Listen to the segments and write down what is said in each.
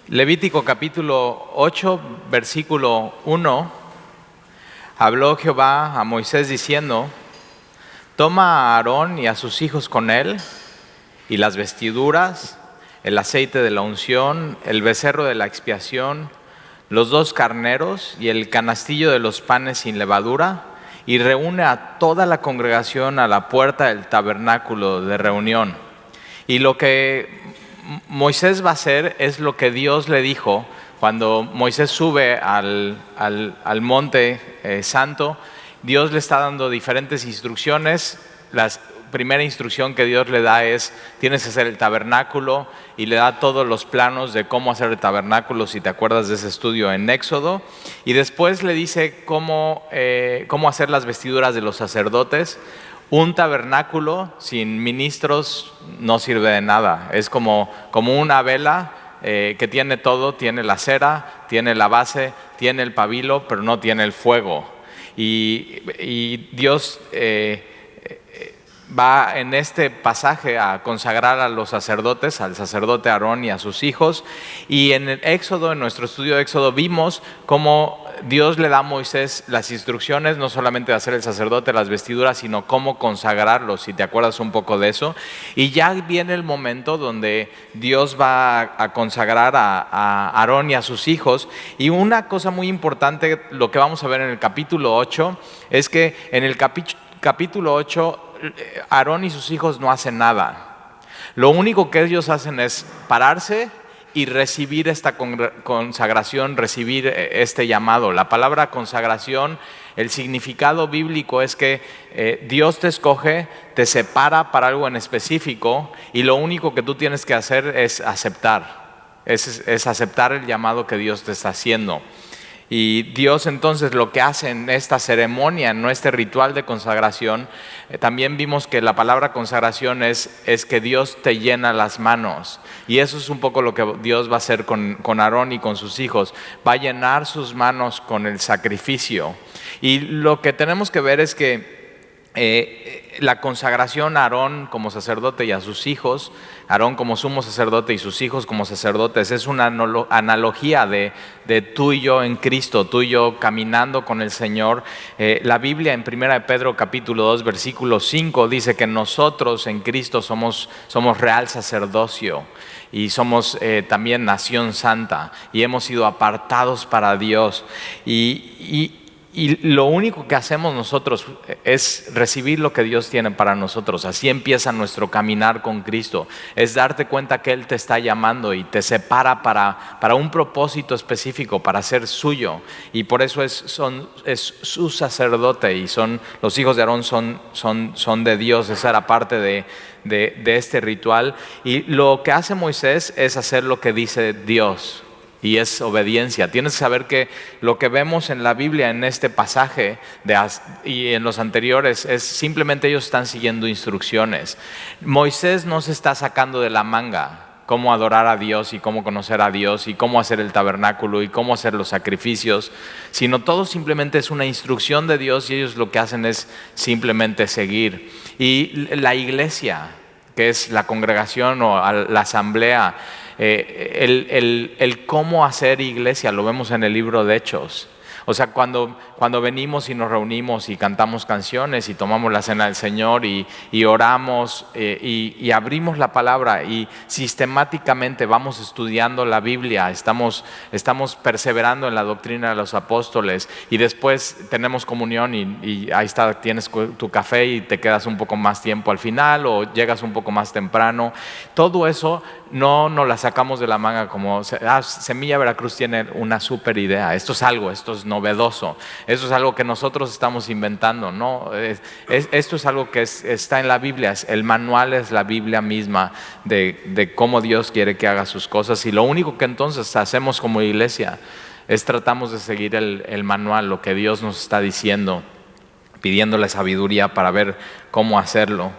Levítico capítulo 8, versículo 1, habló Jehová a Moisés diciendo: Toma a Aarón y a sus hijos con él, y las vestiduras, el aceite de la unción, el becerro de la expiación, los 2 carneros y el canastillo de los panes sin levadura, y reúne a toda la congregación a la puerta del tabernáculo de reunión. Y lo que Moisés va a hacer es lo que Dios le dijo cuando Moisés sube al monte santo. Dios le está dando diferentes instrucciones. La primera instrucción que Dios le da es: tienes que hacer el tabernáculo, y le da todos los planos de cómo hacer el tabernáculo, si te acuerdas de ese estudio en Éxodo. Y después le dice cómo hacer las vestiduras de los sacerdotes. Un tabernáculo sin ministros no sirve de nada. Es como una vela que tiene todo: tiene la cera, tiene la base, tiene el pabilo, pero no tiene el fuego. Y Dios va en este pasaje a consagrar a los sacerdotes, al sacerdote Aarón y a sus hijos. Y en el Éxodo, en nuestro estudio de Éxodo, vimos cómo Dios le da a Moisés las instrucciones, no solamente de hacer el sacerdote las vestiduras, sino cómo consagrarlos, si te acuerdas un poco de eso. Y ya viene el momento donde Dios va a consagrar a Aarón y a sus hijos. Y una cosa muy importante, lo que vamos a ver en el capítulo 8, es que en el capítulo 8, Aarón y sus hijos no hacen nada. Lo único que ellos hacen es pararse y recibir esta consagración, recibir este llamado. La palabra consagración, el significado bíblico es que Dios te escoge, te separa para algo en específico, y lo único que tú tienes que hacer es aceptar. Es aceptar el llamado que Dios te está haciendo. Y Dios entonces lo que hace en esta ceremonia, en este ritual de consagración, también vimos que la palabra consagración es que Dios te llena las manos. Y eso es un poco lo que Dios va a hacer con Aarón y con sus hijos. Va a llenar sus manos con el sacrificio. Y lo que tenemos que ver es que la consagración a Aarón como sacerdote y a sus hijos, Aarón como sumo sacerdote y sus hijos como sacerdotes, es una analogía de tú y yo en Cristo, tú y yo caminando con el Señor. La Biblia en 1 Pedro capítulo 2 versículo 5 dice que nosotros en Cristo somos real sacerdocio, y somos también nación santa, y hemos sido apartados para Dios. Y lo único que hacemos nosotros es recibir lo que Dios tiene para nosotros. Así empieza nuestro caminar con Cristo. Es darte cuenta que Él te está llamando y te separa para un propósito específico, para ser suyo. Y por eso es su sacerdote, y los hijos de Aarón son de Dios. Esa era parte de este ritual. Y lo que hace Moisés es hacer lo que dice Dios, y es obediencia. Tienes que saber que lo que vemos en la Biblia, en este pasaje y en los anteriores, es simplemente ellos están siguiendo instrucciones. Moisés no se está sacando de la manga cómo adorar a Dios y cómo conocer a Dios y cómo hacer el tabernáculo y cómo hacer los sacrificios, sino todo simplemente es una instrucción de Dios, y ellos lo que hacen es simplemente seguir. Y la iglesia, que es la congregación o la asamblea, el cómo hacer iglesia lo vemos en el libro de Hechos. O sea, cuando venimos y nos reunimos y cantamos canciones y tomamos la cena del Señor y oramos y abrimos la palabra y sistemáticamente vamos estudiando la Biblia, estamos perseverando en la doctrina de los apóstoles, y después tenemos comunión y ahí está, tienes tu café y te quedas un poco más tiempo al final o llegas un poco más temprano. Todo eso no nos la sacamos de la manga como Semilla Veracruz tiene una super idea, esto es novedoso, esto es algo que nosotros estamos inventando. No, esto es algo que está en la Biblia, el manual es la Biblia misma de cómo Dios quiere que haga sus cosas, y lo único que entonces hacemos como iglesia es tratamos de seguir el manual, lo que Dios nos está diciendo, pidiéndole sabiduría para ver cómo hacerlo.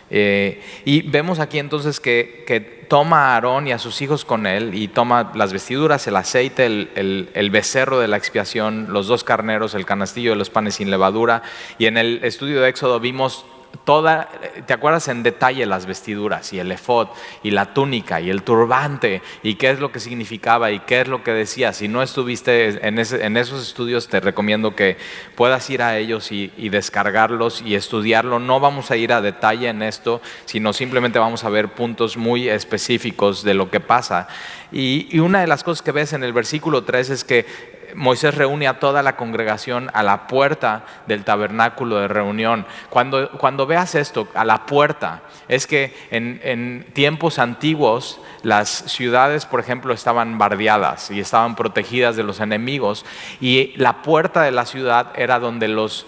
Y vemos aquí entonces que toma a Aarón y a sus hijos con él, y toma las vestiduras, el aceite, el becerro de la expiación, los 2 carneros, el canastillo de los panes sin levadura. Y en el estudio de Éxodo vimos ¿te acuerdas en detalle las vestiduras y el efod y la túnica y el turbante y qué es lo que significaba y qué es lo que decía? Si no estuviste en esos estudios, te recomiendo que puedas ir a ellos y descargarlos y estudiarlo. No vamos a ir a detalle en esto, sino simplemente vamos a ver puntos muy específicos de lo que pasa. Y una de las cosas que ves en el versículo 3 es que Moisés reúne a toda la congregación a la puerta del tabernáculo de reunión. Cuando veas esto, a la puerta, es que en tiempos antiguos las ciudades, por ejemplo, estaban bardeadas y estaban protegidas de los enemigos, y la puerta de la ciudad era donde los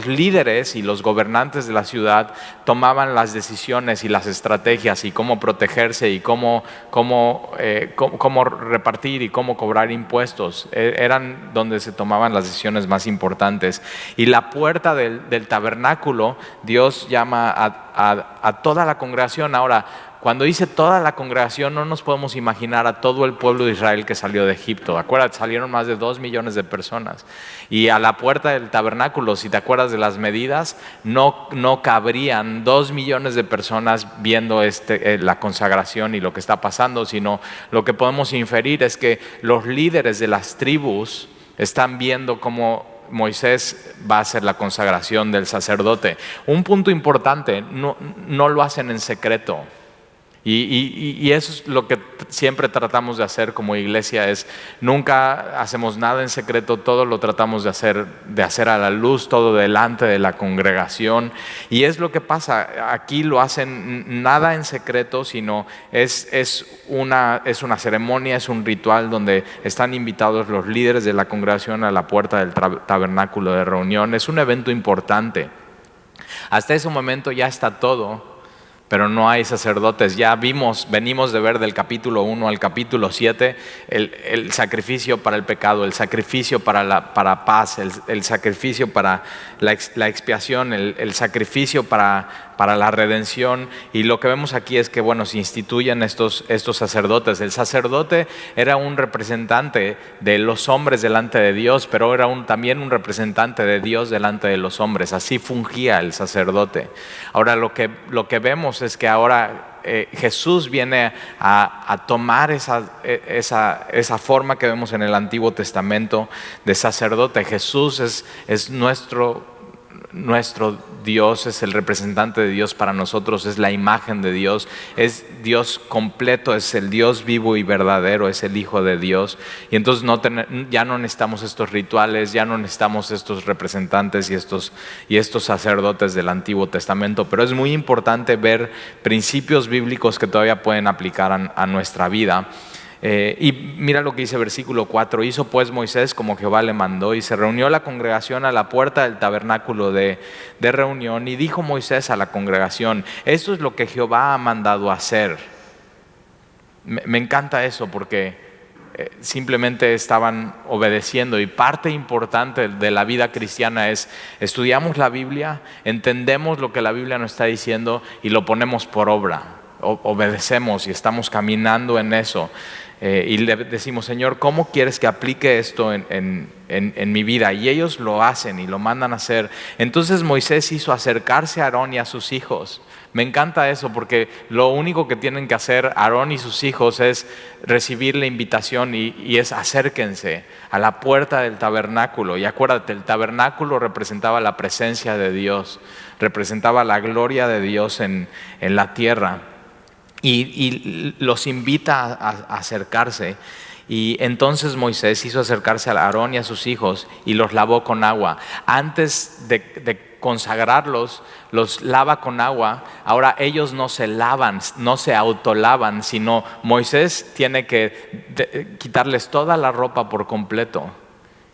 líderes y los gobernantes de la ciudad tomaban las decisiones y las estrategias y cómo protegerse y cómo repartir y cómo cobrar impuestos. Eran donde se tomaban las decisiones más importantes. Y la puerta del tabernáculo, Dios llama a toda la congregación. Ahora, cuando dice toda la congregación, no nos podemos imaginar a todo el pueblo de Israel que salió de Egipto. Acuérdate, salieron más de 2 millones de personas. Y a la puerta del tabernáculo, si te acuerdas de las medidas, no cabrían 2 millones de personas viendo la consagración y lo que está pasando, sino lo que podemos inferir es que los líderes de las tribus están viendo cómo Moisés va a hacer la consagración del sacerdote. Un punto importante, no lo hacen en secreto. Y eso es lo que siempre tratamos de hacer como iglesia, es nunca hacemos nada en secreto, todo lo tratamos de hacer a la luz, todo delante de la congregación. Y es lo que pasa, aquí lo hacen nada en secreto, sino es una ceremonia, es un ritual donde están invitados los líderes de la congregación a la puerta del tabernáculo de reunión. Es un evento importante. Hasta ese momento ya está todo, pero no hay sacerdotes. Ya venimos de ver del capítulo 1 al capítulo 7 el sacrificio para el pecado, el sacrificio para paz, el sacrificio para la expiación, el sacrificio para la redención. Y lo que vemos aquí es que se instituyen estos sacerdotes. El sacerdote era un representante de los hombres delante de Dios, pero era también un representante de Dios delante de los hombres. Así fungía el sacerdote. Ahora lo que vemos es que ahora Jesús viene a tomar esa forma que vemos en el Antiguo Testamento de sacerdote. Jesús es nuestro Dios, es el representante de Dios para nosotros, es la imagen de Dios, es Dios completo, es el Dios vivo y verdadero, es el Hijo de Dios. Y entonces ya no necesitamos estos rituales, ya no necesitamos estos representantes y estos sacerdotes del Antiguo Testamento, pero es muy importante ver principios bíblicos que todavía pueden aplicar a nuestra vida. Y mira lo que dice versículo 4: hizo pues Moisés como Jehová le mandó, y se reunió la congregación a la puerta del tabernáculo de reunión, y dijo Moisés a la congregación: esto es lo que Jehová ha mandado hacer. Me encanta eso porque simplemente estaban obedeciendo. Y parte importante de la vida cristiana es estudiamos la Biblia, entendemos lo que la Biblia nos está diciendo y lo ponemos por obra. Obedecemos y estamos caminando en eso. Y le decimos: Señor, ¿cómo quieres que aplique esto en mi vida? Y ellos lo hacen y lo mandan a hacer. Entonces Moisés hizo acercarse a Aarón y a sus hijos. Me encanta eso porque lo único que tienen que hacer Aarón y sus hijos es recibir la invitación y es acérquense a la puerta del tabernáculo. Y acuérdate, el tabernáculo representaba la presencia de Dios, representaba la gloria de Dios en la tierra. Y los invita a acercarse. Y entonces Moisés hizo acercarse a Aarón y a sus hijos y los lavó con agua. Antes de consagrarlos, los lava con agua. Ahora ellos no se lavan, no se autolavan, sino Moisés tiene que quitarles toda la ropa por completo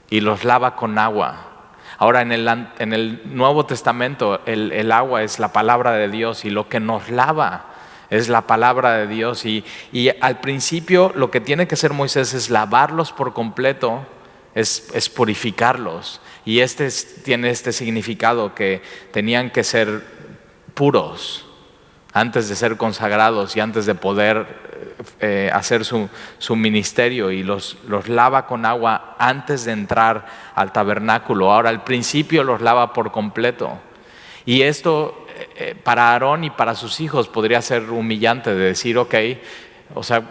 y los lava con agua. Ahora en el Nuevo Testamento el agua es la palabra de Dios, y lo que nos lava es la palabra de Dios. Y al principio lo que tiene que hacer Moisés es lavarlos por completo, es purificarlos. Y tiene este significado, que tenían que ser puros antes de ser consagrados y antes de poder hacer su ministerio, y los lava con agua antes de entrar al tabernáculo. Ahora al principio los lava por completo. Y esto para Aarón y para sus hijos podría ser humillante de decir, ok, o sea,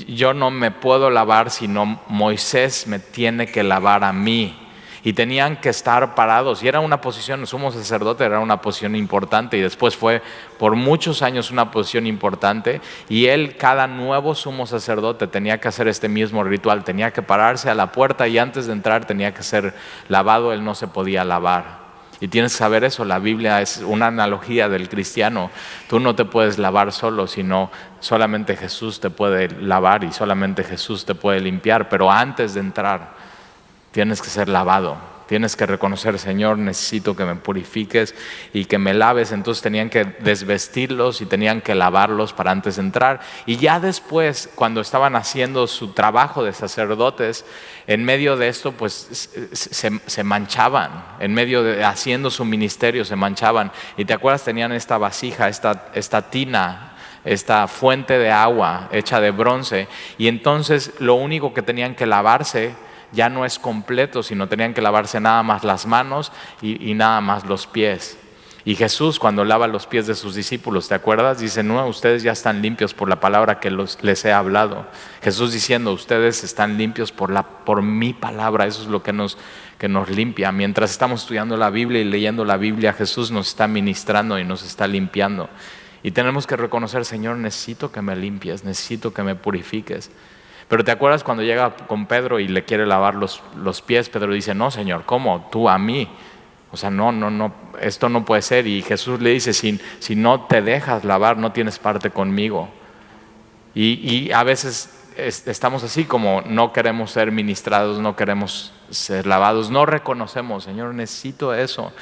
yo no me puedo lavar, sino Moisés me tiene que lavar a mí. Y tenían que estar parados. Y era una posición, el sumo sacerdote era una posición importante. Y después fue por muchos años una posición importante. Y él, cada nuevo sumo sacerdote, tenía que hacer este mismo ritual. Tenía que pararse a la puerta y antes de entrar tenía que ser lavado. Él no se podía lavar. Y tienes que saber eso, la Biblia es una analogía del cristiano. Tú no te puedes lavar solo, sino solamente Jesús te puede lavar y solamente Jesús te puede limpiar. Pero antes de entrar, tienes que ser lavado. Tienes que reconocer, Señor, necesito que me purifiques y que me laves. Entonces tenían que desvestirlos y tenían que lavarlos para antes de entrar. Y ya después, cuando estaban haciendo su trabajo de sacerdotes, en medio de esto, pues se manchaban. En medio de haciendo su ministerio, se manchaban. Y te acuerdas, tenían esta vasija, esta tina, esta fuente de agua hecha de bronce. Y entonces lo único que tenían que lavarse ya no es completo, sino tenían que lavarse nada más las manos y nada más los pies. Y Jesús, cuando lava los pies de sus discípulos, ¿te acuerdas? Dice, no, ustedes ya están limpios por la palabra que les he hablado. Jesús diciendo, ustedes están limpios por mi palabra. Eso es lo que nos limpia. Mientras estamos estudiando la Biblia y leyendo la Biblia, Jesús nos está ministrando y nos está limpiando. Y tenemos que reconocer, Señor, necesito que me limpies, necesito que me purifiques. Pero ¿te acuerdas cuando llega con Pedro y le quiere lavar los pies? Pedro dice, no, Señor, ¿cómo? Tú a mí. O sea, no, esto no puede ser. Y Jesús le dice, si no te dejas lavar, no tienes parte conmigo. Y a veces estamos así como no queremos ser ministrados, no queremos ser lavados, no reconocemos, Señor, necesito eso.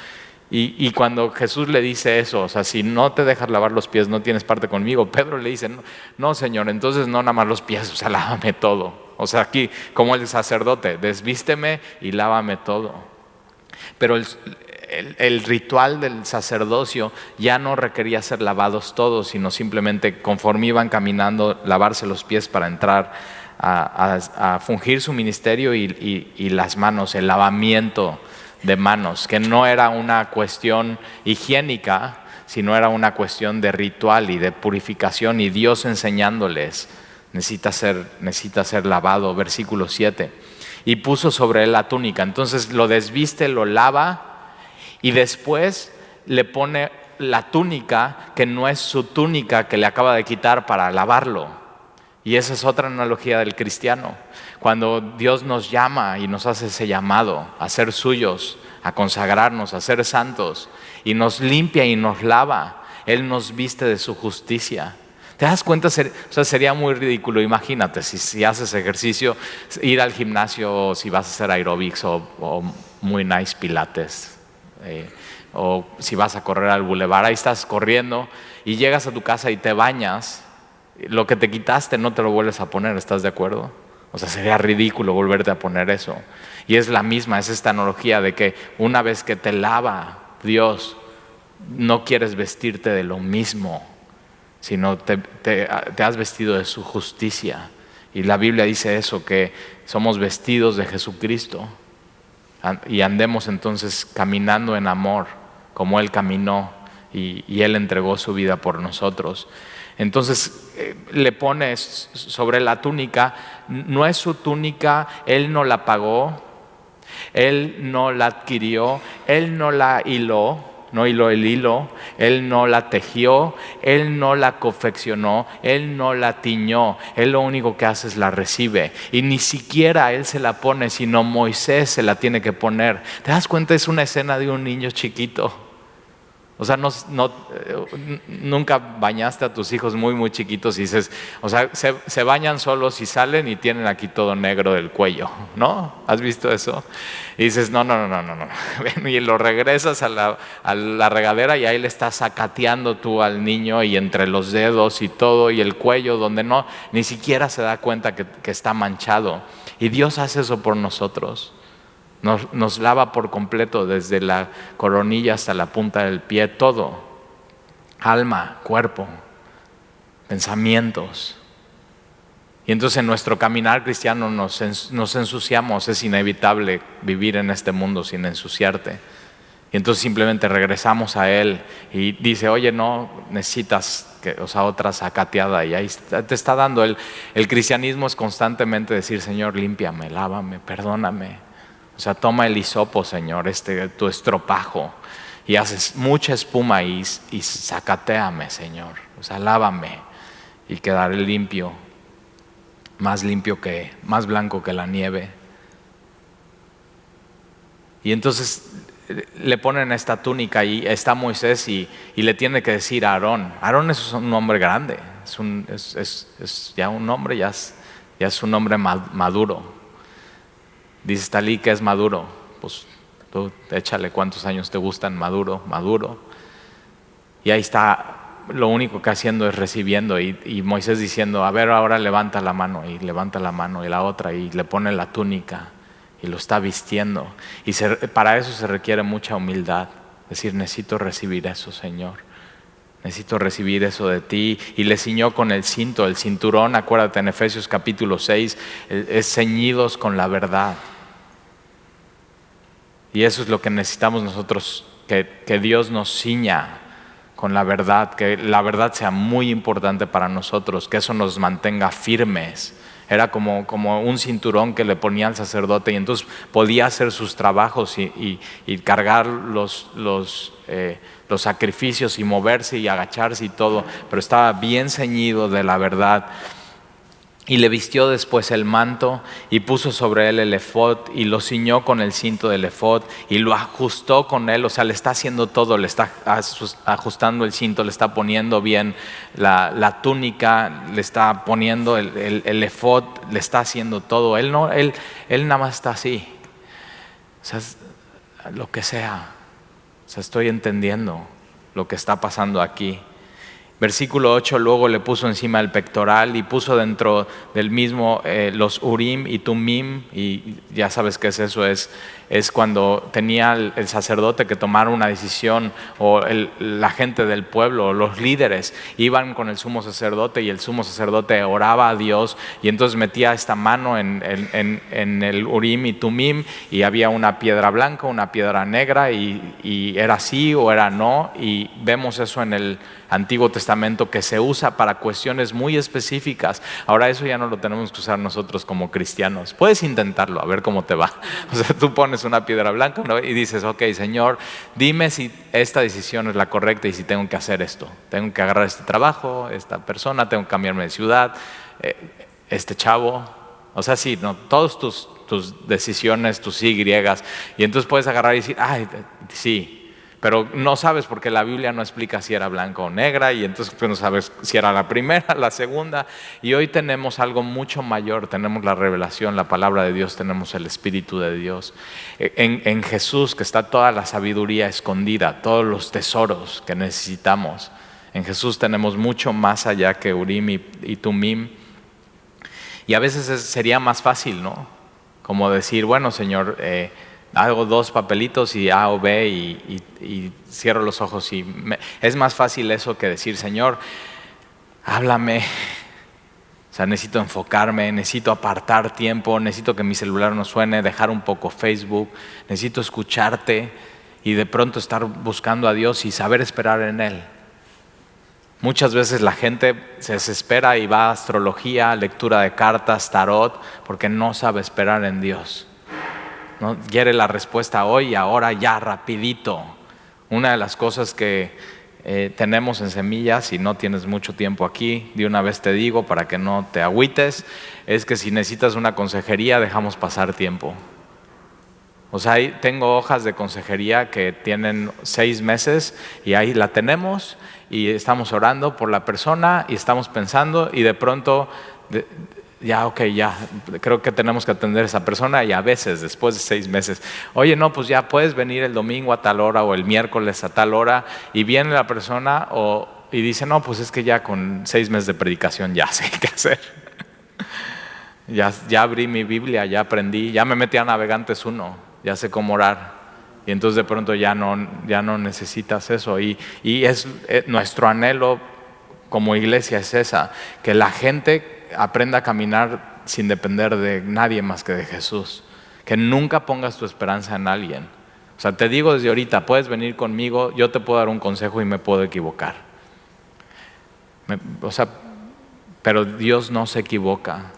Y cuando Jesús le dice eso, o sea, si no te dejas lavar los pies, no tienes parte conmigo, Pedro le dice, no, Señor, entonces no nada más los pies, o sea, lávame todo. O sea, aquí, como el sacerdote, desvísteme y lávame todo. Pero el ritual del sacerdocio ya no requería ser lavados todos, sino simplemente conforme iban caminando, lavarse los pies para entrar a fungir su ministerio y las manos, el lavamiento de manos, que no era una cuestión higiénica, sino era una cuestión de ritual y de purificación, y Dios enseñándoles, necesita ser lavado, versículo 7. Y puso sobre él la túnica, entonces lo desviste, lo lava, y después le pone la túnica, que no es su túnica que le acaba de quitar para lavarlo. Y esa es otra analogía del cristiano. Cuando Dios nos llama y nos hace ese llamado a ser suyos, a consagrarnos, a ser santos, y nos limpia y nos lava, Él nos viste de su justicia. ¿Te das cuenta? O sea, sería muy ridículo. Imagínate, si haces ejercicio, ir al gimnasio, si vas a hacer aerobics o muy nice pilates, o si vas a correr al bulevar, ahí estás corriendo y llegas a tu casa y te bañas, lo que te quitaste no te lo vuelves a poner, ¿estás de acuerdo? O sea, sería ridículo volverte a poner eso. Y es la misma, es esta analogía de que una vez que te lava Dios, no quieres vestirte de lo mismo, sino te has vestido de su justicia. Y la Biblia dice eso, que somos vestidos de Jesucristo y andemos entonces caminando en amor, como Él caminó y Él entregó su vida por nosotros. Entonces le pone sobre la túnica, no es su túnica, Él no la pagó, Él no la adquirió, Él no la hiló, no hiló el hilo, Él no la tejió, Él no la confeccionó, Él no la tiñó, Él lo único que hace es la recibe. Y ni siquiera Él se la pone, sino Moisés se la tiene que poner. ¿Te das cuenta? Es una escena de un niño chiquito. O sea, nunca bañaste a tus hijos muy, muy chiquitos y dices, o sea, se bañan solos y salen y tienen aquí todo negro del cuello, ¿no? ¿Has visto eso? Y dices, no. Y lo regresas a la regadera y ahí le estás sacateando tú al niño y entre los dedos y todo y el cuello donde ni siquiera se da cuenta que está manchado. Y Dios hace eso por nosotros. Nos lava por completo, desde la coronilla hasta la punta del pie, todo. Alma, cuerpo, pensamientos. Y entonces en nuestro caminar cristiano nos ensuciamos. Es inevitable vivir en este mundo sin ensuciarte. Y entonces simplemente regresamos a Él y dice, oye, no necesitas otra zacateada. Y ahí te está dando. El cristianismo es constantemente decir, Señor, límpiame, lávame, perdóname. O sea, toma el hisopo, Señor, tu estropajo, y haces mucha espuma y zacatéame, Señor. O sea, lávame y quedaré limpio, más blanco que la nieve. Y entonces le ponen esta túnica y está Moisés y le tiene que decir a Aarón. Aarón es un hombre grande, es ya un hombre, ya es un hombre maduro. Dice Talí que es maduro, pues tú échale cuántos años te gustan, maduro. Y ahí está, lo único que haciendo es recibiendo y Moisés diciendo, a ver, ahora levanta la mano, y levanta la mano y la otra y le pone la túnica. Y lo está vistiendo. Y para eso se requiere mucha humildad. Es decir, necesito recibir eso, Señor. Necesito recibir eso de ti. Y le ciñó con el cinto, el cinturón, acuérdate en Efesios capítulo 6, es ceñidos con la verdad. Y eso es lo que necesitamos nosotros, que Dios nos ciña con la verdad, que la verdad sea muy importante para nosotros, que eso nos mantenga firmes. Era como un cinturón que le ponía al sacerdote y entonces podía hacer sus trabajos y cargar los sacrificios y moverse y agacharse y todo, pero estaba bien ceñido de la verdad. Y le vistió después el manto y puso sobre él el efod y lo ciñó con el cinto del efod y lo ajustó con él. O sea, le está haciendo todo, le está ajustando el cinto, le está poniendo bien la túnica, le está poniendo el efod, le está haciendo todo. Él nada más está así. O sea, lo que sea. O sea, estoy entendiendo lo que está pasando aquí. Versículo 8, luego le puso encima el pectoral y puso dentro del mismo los Urim y Tumim, y ya sabes qué es eso, es cuando tenía el sacerdote que tomar una decisión, o la gente del pueblo, o los líderes, iban con el sumo sacerdote y el sumo sacerdote oraba a Dios y entonces metía esta mano en el Urim y Tumim y había una piedra blanca, una piedra negra y era sí o era no, y vemos eso en el Antiguo Testamento que se usa para cuestiones muy específicas. Ahora eso ya no lo tenemos que usar nosotros como cristianos. Puedes intentarlo, a ver cómo te va. O sea, tú pones una piedra blanca, ¿no? Y dices, ok, Señor, dime si esta decisión es la correcta y si tengo que hacer esto. Tengo que agarrar este trabajo, esta persona, tengo que cambiarme de ciudad, este chavo. O sea, sí, no, todas tus decisiones, tus sí griegas. Y entonces puedes agarrar y decir, ay, sí. Pero no sabes porque la Biblia no explica si era blanca o negra y entonces pues no sabes si era la primera, la segunda. Y hoy tenemos algo mucho mayor, tenemos la revelación, la palabra de Dios, tenemos el Espíritu de Dios. En Jesús que está toda la sabiduría escondida, todos los tesoros que necesitamos. En Jesús tenemos mucho más allá que Urim y Tumim. Y a veces sería más fácil, ¿no? Como decir, bueno, Señor, hago 2 papelitos y A o B y cierro los ojos es más fácil eso que decir, Señor, háblame. O sea, necesito enfocarme, necesito apartar tiempo, necesito que mi celular no suene, dejar un poco Facebook, necesito escucharte y de pronto estar buscando a Dios y saber esperar en Él. Muchas veces la gente se desespera y va a astrología, lectura de cartas, tarot, porque no sabe esperar en Dios. ¿No? Quiere la respuesta hoy, ahora, ya, rapidito. Una de las cosas que tenemos en Semillas, si no tienes mucho tiempo aquí, de una vez te digo para que no te agüites, es que si necesitas una consejería, dejamos pasar tiempo. O sea, tengo hojas de consejería que tienen 6 meses y ahí la tenemos y estamos orando por la persona y estamos pensando y de pronto... ya, creo que tenemos que atender a esa persona y a veces, después de 6 meses, oye, no, pues ya puedes venir el domingo a tal hora o el miércoles a tal hora y viene la persona y dice, no, pues es que ya con 6 meses de predicación ya sé qué hacer. Ya abrí mi Biblia, ya aprendí, ya me metí a Navegantes 1, ya sé cómo orar. Y entonces de pronto ya no necesitas eso y es nuestro anhelo como iglesia es esa, que la gente aprenda a caminar sin depender de nadie más que de Jesús. Que nunca pongas tu esperanza en alguien. O O sea, te digo desde ahorita, puedes venir conmigo, yo te puedo dar un consejo y me puedo equivocar. Pero Dios no se equivoca.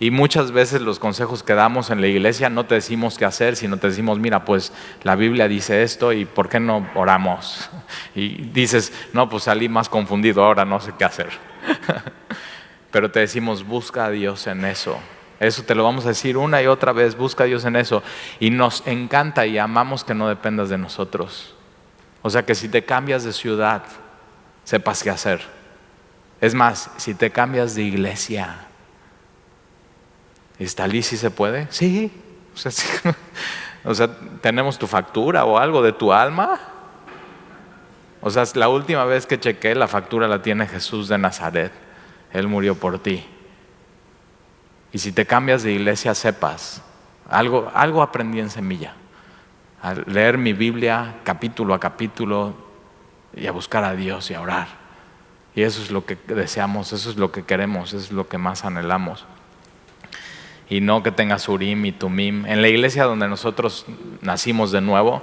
Y muchas veces los consejos que damos en la iglesia no te decimos qué hacer, sino te decimos, mira, pues la Biblia dice esto y ¿por qué no oramos? Y dices, no, pues salí más confundido, ahora no sé qué hacer. Pero te decimos, busca a Dios en eso. Eso te lo vamos a decir una y otra vez, busca a Dios en eso. Y nos encanta y amamos que no dependas de nosotros. O sea que si te cambias de ciudad, sepas qué hacer. Es más, si te cambias de iglesia, ¿está allí si se puede? Sí. O sea, ¿tenemos tu factura o algo de tu alma? O sea, la última vez que chequé, la factura la tiene Jesús de Nazaret. Él murió por ti. Y si te cambias de iglesia, sepas, algo aprendí en Semilla. A leer mi Biblia capítulo a capítulo y a buscar a Dios y a orar. Y eso es lo que deseamos, eso es lo que queremos, eso es lo que más anhelamos. Y no que tengas Urim y Tumim. En la iglesia donde nosotros nacimos de nuevo,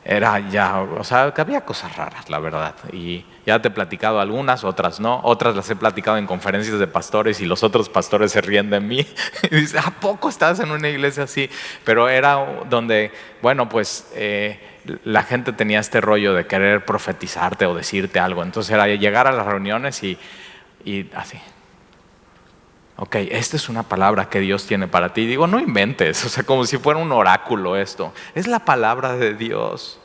era ya, o sea, que había cosas raras, la verdad. Y ya te he platicado algunas, otras no. Otras las he platicado en conferencias de pastores y los otros pastores se ríen de mí. Y dicen, ¿a poco estás en una iglesia así? Pero era donde, bueno, pues la gente tenía este rollo de querer profetizarte o decirte algo. Entonces era llegar a las reuniones y así. Ok, esta es una palabra que Dios tiene para ti. Digo, no inventes, o sea, como si fuera un oráculo esto. Es la palabra de Dios.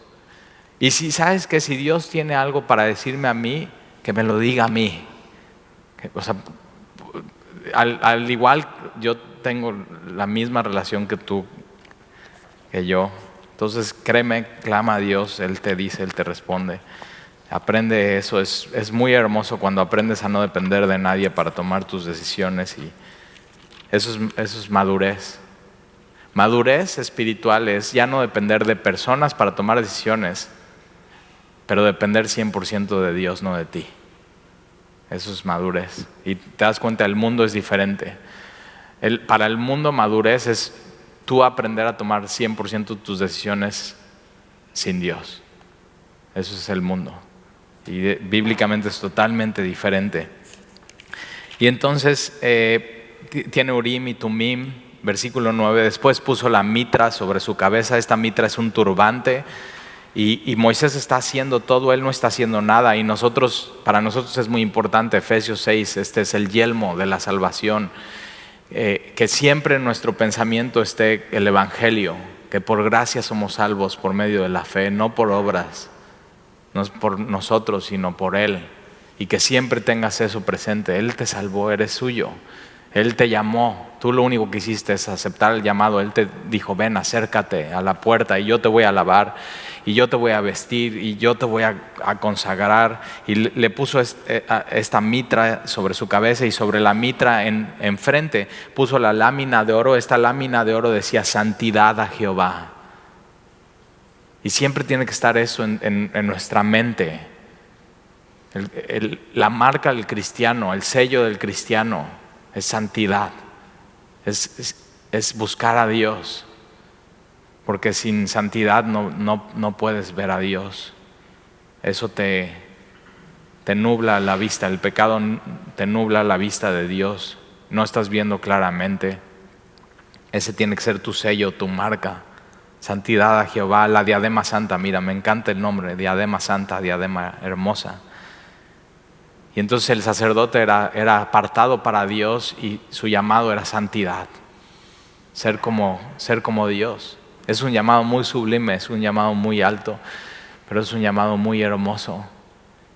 Y si sabes que si Dios tiene algo para decirme a mí, que me lo diga a mí. O sea, al igual yo tengo la misma relación que tú, que yo. Entonces créeme, clama a Dios, Él te dice, Él te responde. Aprende eso, es muy hermoso cuando aprendes a no depender de nadie para tomar tus decisiones y eso es madurez. Madurez espiritual es ya no depender de personas para tomar decisiones, pero depender 100% de Dios, no de ti. Eso es madurez. Y te das cuenta, el mundo es diferente. Para el mundo madurez es tú aprender a tomar 100% tus decisiones sin Dios. Eso es el mundo. Y bíblicamente es totalmente diferente. Y entonces tiene Urim y Tumim, versículo 9. Después puso la mitra sobre su cabeza. Esta mitra es un turbante. Y Moisés está haciendo todo, él no está haciendo nada. Y para nosotros es muy importante, Efesios 6, este es el yelmo de la salvación. Que siempre en nuestro pensamiento esté el Evangelio, que por gracia somos salvos por medio de la fe, no por obras. No es por nosotros, sino por Él. Y que siempre tengas eso presente. Él te salvó, eres suyo. Él te llamó. Tú lo único que hiciste es aceptar el llamado. Él te dijo, ven, acércate a la puerta y yo te voy a lavar. Y yo te voy a vestir y yo te voy a consagrar. Y le puso esta mitra sobre su cabeza y sobre la mitra enfrente puso la lámina de oro. Esta lámina de oro decía santidad a Jehová. Y siempre tiene que estar eso en nuestra mente. La marca del cristiano, el sello del cristiano es santidad. Es buscar a Dios. Porque sin santidad no puedes ver a Dios. Eso te nubla la vista. El pecado te nubla la vista de Dios. No estás viendo claramente. Ese tiene que ser tu sello, tu marca. Santidad a Jehová, la diadema santa. Mira, me encanta el nombre, diadema santa, diadema hermosa. Y entonces el sacerdote era apartado para Dios y su llamado era santidad. Ser como Dios. Es un llamado muy sublime, es un llamado muy alto, pero es un llamado muy hermoso.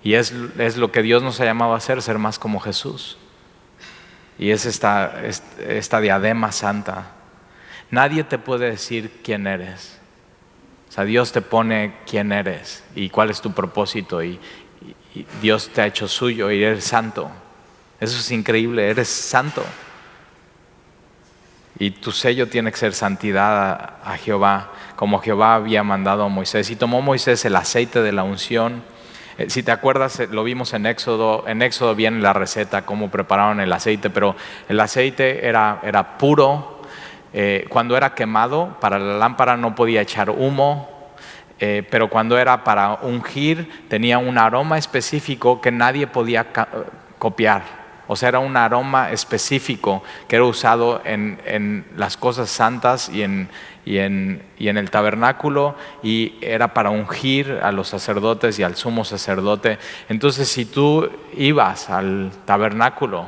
Y es lo que Dios nos ha llamado a hacer, ser más como Jesús. Y es esta diadema santa. Nadie te puede decir quién eres. O sea, Dios te pone quién eres y cuál es tu propósito y Dios te ha hecho suyo y eres santo. Eso es increíble, eres santo. Y tu sello tiene que ser santidad a Jehová, como Jehová había mandado a Moisés. Y tomó Moisés el aceite de la unción. Si te acuerdas, lo vimos en Éxodo. En Éxodo viene la receta, cómo preparaban el aceite, pero el aceite era puro. Cuando era quemado, para la lámpara no podía echar humo. pero cuando era para ungir tenía un aroma específico que nadie podía copiar. O sea, era un aroma específico que era usado en las cosas santas y en el tabernáculo, y era para ungir a los sacerdotes y al sumo sacerdote. Entonces, si tú ibas al tabernáculo,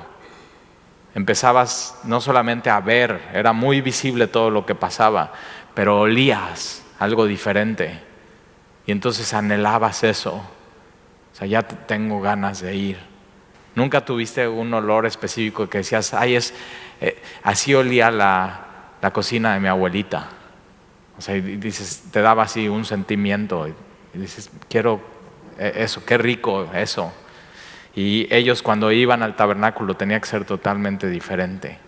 empezabas no solamente a ver, era muy visible todo lo que pasaba, pero olías algo diferente. Y entonces anhelabas eso. O sea, ya tengo ganas de ir. ¿Nunca tuviste un olor específico que decías, ay, así olía la cocina de mi abuelita? O sea, y dices, te daba así un sentimiento. Y dices, quiero eso, qué rico eso. Y ellos cuando iban al tabernáculo tenía que ser totalmente diferente.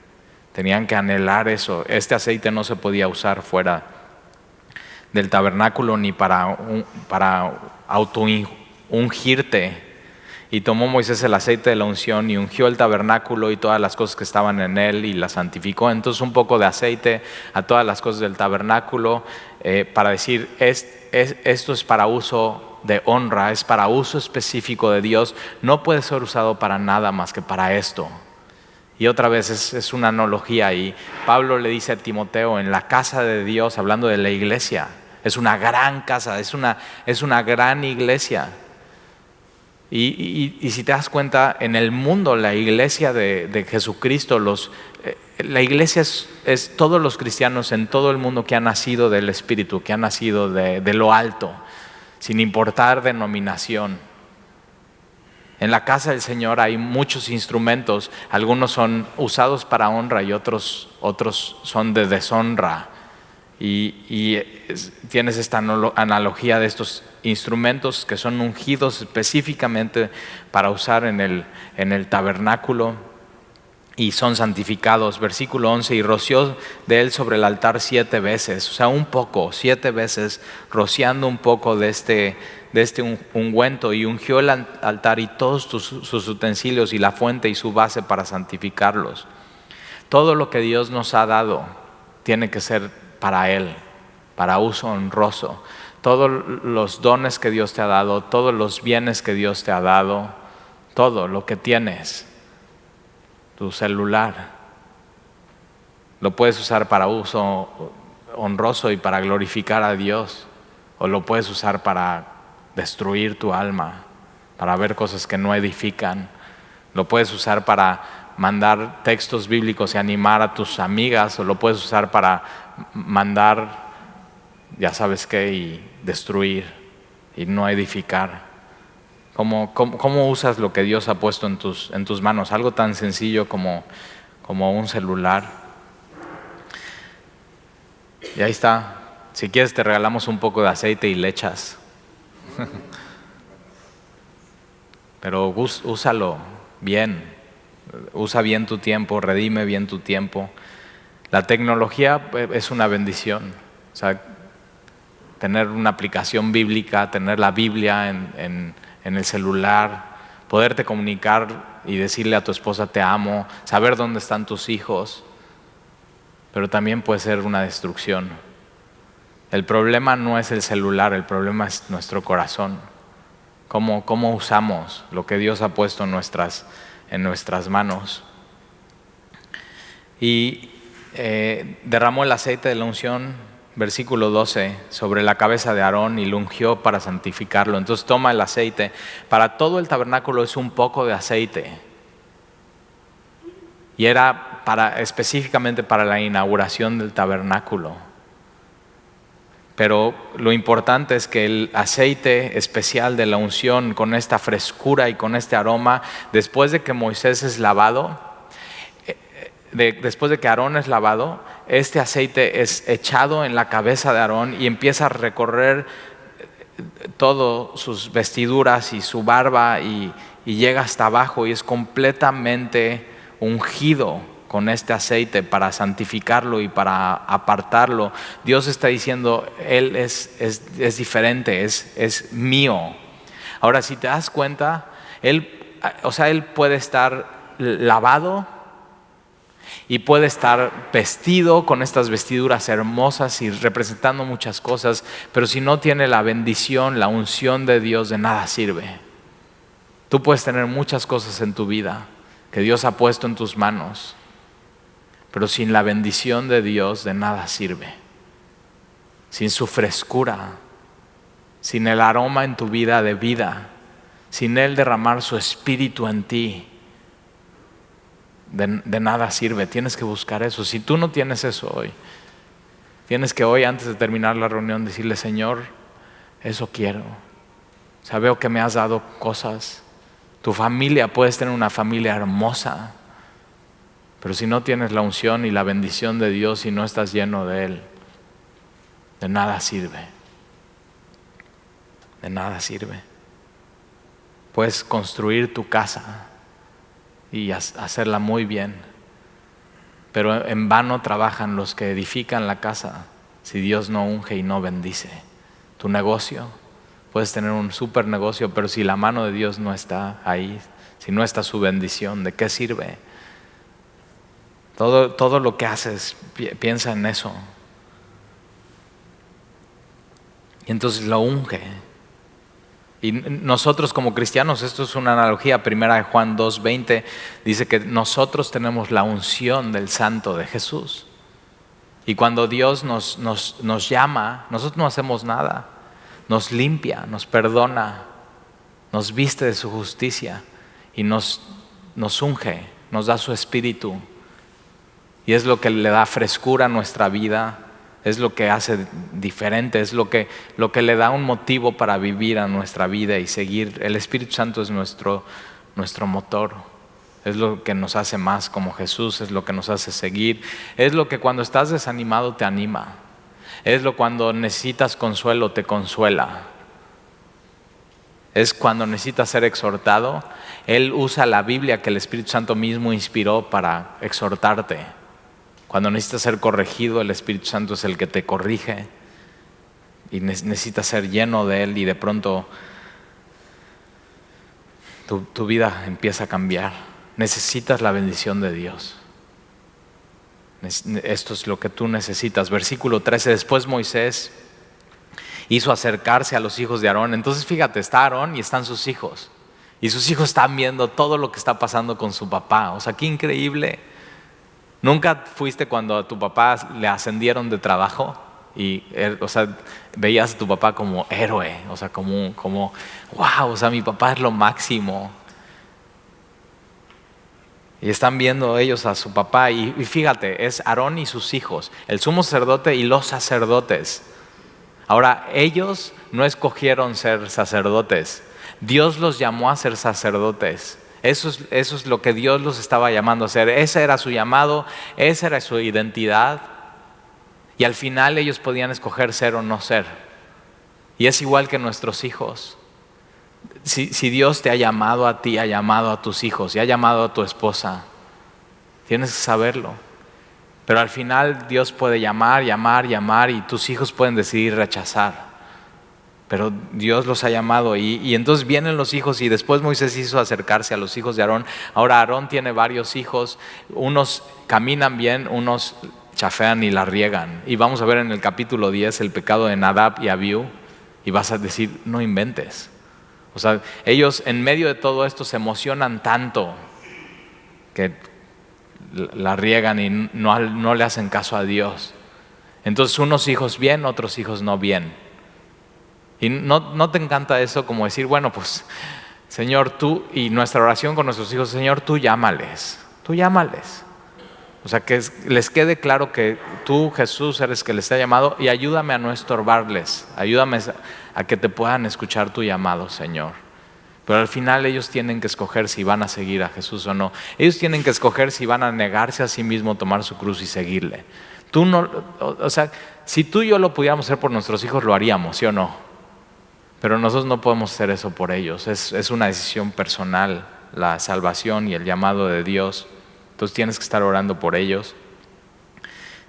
Tenían que anhelar eso. Este aceite no se podía usar fuera del tabernáculo ni para auto-ungirte. Y tomó Moisés el aceite de la unción y ungió el tabernáculo y todas las cosas que estaban en él y las santificó. Entonces un poco de aceite a todas las cosas del tabernáculo para decir, esto es para uso de honra, es para uso específico de Dios. No puede ser usado para nada más que para esto. Y otra vez es una analogía, y Pablo le dice a Timoteo, en la casa de Dios, hablando de la iglesia, es una gran casa, es una gran iglesia. Y si te das cuenta, en el mundo, la iglesia de Jesucristo, la iglesia es todos los cristianos en todo el mundo que han nacido del Espíritu, que han nacido de lo alto, sin importar denominación. En la casa del Señor hay muchos instrumentos, algunos son usados para honra y otros son de deshonra. Y tienes esta analogía de estos instrumentos que son ungidos específicamente para usar en el tabernáculo y son santificados. Versículo 11, y roció de él sobre el altar 7 veces, o sea, 7 veces, rociando un poco de este ungüento, y ungió el altar y todos sus utensilios y la fuente y su base para santificarlos. Todo lo que Dios nos ha dado tiene que ser para Él, para uso honroso. Todos los dones que Dios te ha dado, todos los bienes que Dios te ha dado, todo lo que tienes, tu celular, lo puedes usar para uso honroso y para glorificar a Dios, o lo puedes usar para destruir tu alma, para ver cosas que no edifican. Lo puedes usar para mandar textos bíblicos y animar a tus amigas, o lo puedes usar para mandar, ya sabes qué, y destruir y no edificar. ¿Cómo usas lo que Dios ha puesto en tus manos? Algo tan sencillo como un celular. Y ahí está. Si quieres te regalamos un poco de aceite y le echas. Pero úsalo bien. Usa bien tu tiempo, redime bien tu tiempo. La tecnología es una bendición. O sea, tener una aplicación bíblica, tener la Biblia en el celular, poderte comunicar y decirle a tu esposa te amo, saber dónde están tus hijos, pero también puede ser una destrucción. El problema no es el celular, el problema es nuestro corazón. ¿Cómo usamos lo que Dios ha puesto en nuestras manos? Y derramó el aceite de la unción, versículo 12, sobre la cabeza de Aarón y lo ungió para santificarlo. Entonces toma el aceite. Para todo el tabernáculo es un poco de aceite. Y era específicamente para la inauguración del tabernáculo. Pero lo importante es que el aceite especial de la unción, con esta frescura y con este aroma, después de que Moisés es lavado, después de que Aarón es lavado, este aceite es echado en la cabeza de Aarón y empieza a recorrer todas sus vestiduras y su barba y llega hasta abajo, y es completamente ungido con este aceite para santificarlo y para apartarlo. Dios está diciendo, Él es diferente, es mío. Ahora, si te das cuenta, Él puede estar lavado Y puede estar vestido con estas vestiduras hermosas y representando muchas cosas, pero si no tiene la bendición, la unción de Dios, de nada sirve. Tú puedes tener muchas cosas en tu vida que Dios ha puesto en tus manos, pero sin la bendición de Dios de nada sirve. Sin su frescura, sin el aroma en tu vida de vida, sin Él derramar su espíritu en ti, de nada sirve. Tienes que buscar eso. Si tú no tienes eso hoy, tienes que hoy, antes de terminar la reunión, decirle: Señor, eso quiero. O sea, veo que me has dado cosas. Tu familia, puedes tener una familia hermosa, pero si no tienes la unción y la bendición de Dios y no estás lleno de Él, de nada sirve. De nada sirve. Puedes construir tu casa y hacerla muy bien, pero en vano trabajan los que edifican la casa si Dios no unge y no bendice. Tu negocio, puedes tener un super negocio, pero si la mano de Dios no está ahí, si no está su bendición, ¿de qué sirve? Todo lo que haces, piensa en eso. Y entonces lo unge. Y nosotros como cristianos, esto es una analogía, 1 Juan 2:20, dice que nosotros tenemos la unción del Santo de Jesús. Y cuando Dios nos llama, nosotros no hacemos nada. Nos limpia, nos perdona, nos viste de su justicia y nos unge, nos da su espíritu. Y es lo que le da frescura a nuestra vida, es lo que hace diferente, es lo que le da un motivo para vivir a nuestra vida y seguir. El Espíritu Santo es nuestro motor, es lo que nos hace más como Jesús, es lo que nos hace seguir, es lo que cuando estás desanimado te anima, es lo cuando necesitas consuelo te consuela, es cuando necesitas ser exhortado. Él usa la Biblia que el Espíritu Santo mismo inspiró para exhortarte. Cuando necesitas ser corregido, el Espíritu Santo es el que te corrige y necesitas ser lleno de Él, y de pronto tu vida empieza a cambiar. Necesitas la bendición de Dios. Esto es lo que tú necesitas. Versículo 13, después Moisés hizo acercarse a los hijos de Aarón. Entonces fíjate, está Aarón y están sus hijos. Y sus hijos están viendo todo lo que está pasando con su papá. O sea, qué increíble. ¿Nunca fuiste cuando a tu papá le ascendieron de trabajo? Y, veías a tu papá como héroe, o sea, como wow, o sea, mi papá es lo máximo. Y están viendo ellos a su papá y fíjate, es Aarón y sus hijos, el sumo sacerdote y los sacerdotes. Ahora, ellos no escogieron ser sacerdotes, Dios los llamó a ser sacerdotes. Eso es lo que Dios los estaba llamando a hacer. Ese era su llamado, esa era su identidad. Y al final ellos podían escoger ser o no ser. Y es igual que nuestros hijos. Si Dios te ha llamado a ti, ha llamado a tus hijos y ha llamado a tu esposa, tienes que saberlo. Pero al final Dios puede llamar y tus hijos pueden decidir rechazar. Pero Dios los ha llamado y entonces vienen los hijos, y después Moisés hizo acercarse a los hijos de Aarón. Ahora Aarón tiene varios hijos, unos caminan bien, unos chafean y la riegan. Y vamos a ver en el capítulo 10 el pecado de Nadab y Abiú, y vas a decir, no inventes. O sea, ellos en medio de todo esto se emocionan tanto que la riegan y no le hacen caso a Dios. Entonces unos hijos bien, otros hijos no bien. Y no te encanta eso, como decir, bueno, pues Señor, tú, y nuestra oración con nuestros hijos, Señor, tú llámales. O sea, que les quede claro que tú, Jesús, eres que les ha llamado, y ayúdame a no estorbarles, ayúdame a que te puedan escuchar tu llamado, Señor. Pero al final ellos tienen que escoger si van a seguir a Jesús o no. Ellos tienen que escoger si van a negarse a sí mismos, tomar su cruz y seguirle. Tú no, o sea, si tú y yo lo pudiéramos hacer por nuestros hijos, lo haríamos, ¿sí o no? Pero nosotros no podemos hacer eso por ellos. Es una decisión personal, la salvación y el llamado de Dios. Entonces tienes que estar orando por ellos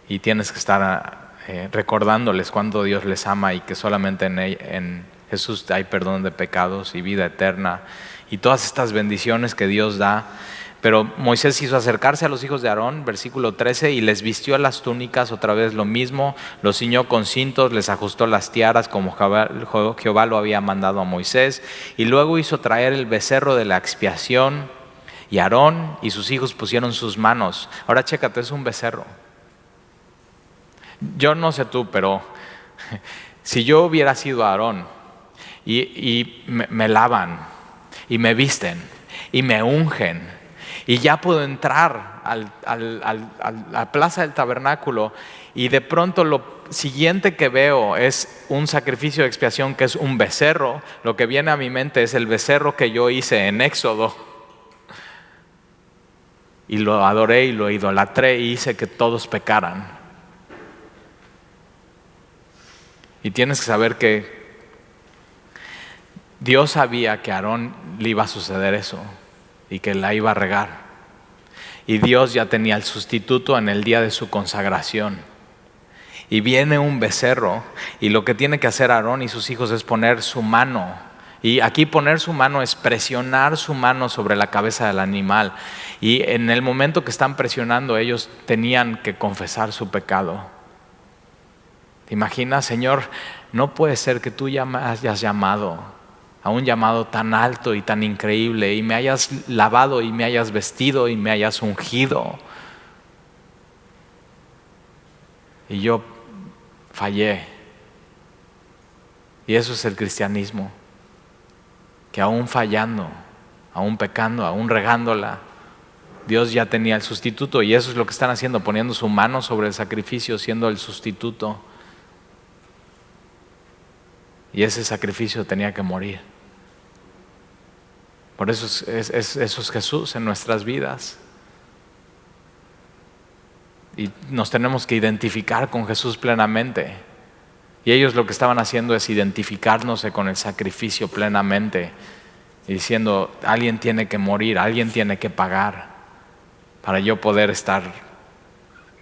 y tienes que estar recordándoles cuánto Dios les ama y que solamente en Jesús hay perdón de pecados y vida eterna y todas estas bendiciones que Dios da. Pero Moisés hizo acercarse a los hijos de Aarón, versículo 13, y les vistió las túnicas, otra vez lo mismo, los ciñó con cintos, les ajustó las tiaras como Jehová lo había mandado a Moisés, y luego hizo traer el becerro de la expiación, y Aarón y sus hijos pusieron sus manos. Ahora chécate, es un becerro. Yo no sé tú, pero si yo hubiera sido Aarón y me lavan y me visten y me ungen, y ya puedo entrar a la plaza del tabernáculo, y de pronto lo siguiente que veo es un sacrificio de expiación que es un becerro, lo que viene a mi mente es el becerro que yo hice en Éxodo. Y lo adoré y lo idolatré y hice que todos pecaran. Y tienes que saber que Dios sabía que a Aarón le iba a suceder eso y que la iba a regar. Y Dios ya tenía el sustituto en el día de su consagración. Y viene un becerro, y lo que tiene que hacer Aarón y sus hijos es poner su mano. Y aquí poner su mano es presionar su mano sobre la cabeza del animal. Y en el momento que están presionando, ellos tenían que confesar su pecado. ¿Te imaginas, Señor? No puede ser que tú ya me hayas llamado a un llamado tan alto y tan increíble, y me hayas lavado y me hayas vestido y me hayas ungido, y yo fallé. Y eso es el cristianismo, que aún fallando, aún pecando, aún regándola, Dios ya tenía el sustituto. Y eso es lo que están haciendo, poniendo su mano sobre el sacrificio, siendo el sustituto. Y ese sacrificio tenía que morir. Por eso eso es Jesús en nuestras vidas. Y nos tenemos que identificar con Jesús plenamente. Y ellos lo que estaban haciendo es identificarnos con el sacrificio plenamente, y diciendo, alguien tiene que morir, alguien tiene que pagar para yo poder estar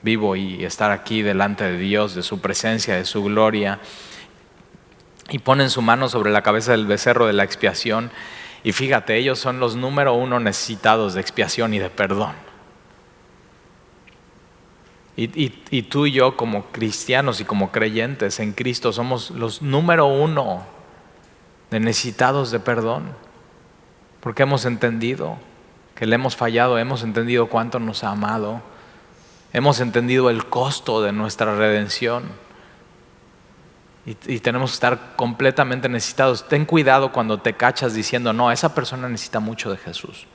vivo y estar aquí delante de Dios, de su presencia, de su gloria. Y ponen su mano sobre la cabeza del becerro de la expiación. Y fíjate, ellos son los número uno necesitados de expiación y de perdón. Y tú y yo, como cristianos y como creyentes en Cristo, somos los número uno de necesitados de perdón. Porque hemos entendido que le hemos fallado, hemos entendido cuánto nos ha amado, hemos entendido el costo de nuestra redención. Y tenemos que estar completamente necesitados. Ten cuidado cuando te cachas diciendo, no, esa persona necesita mucho de Jesús.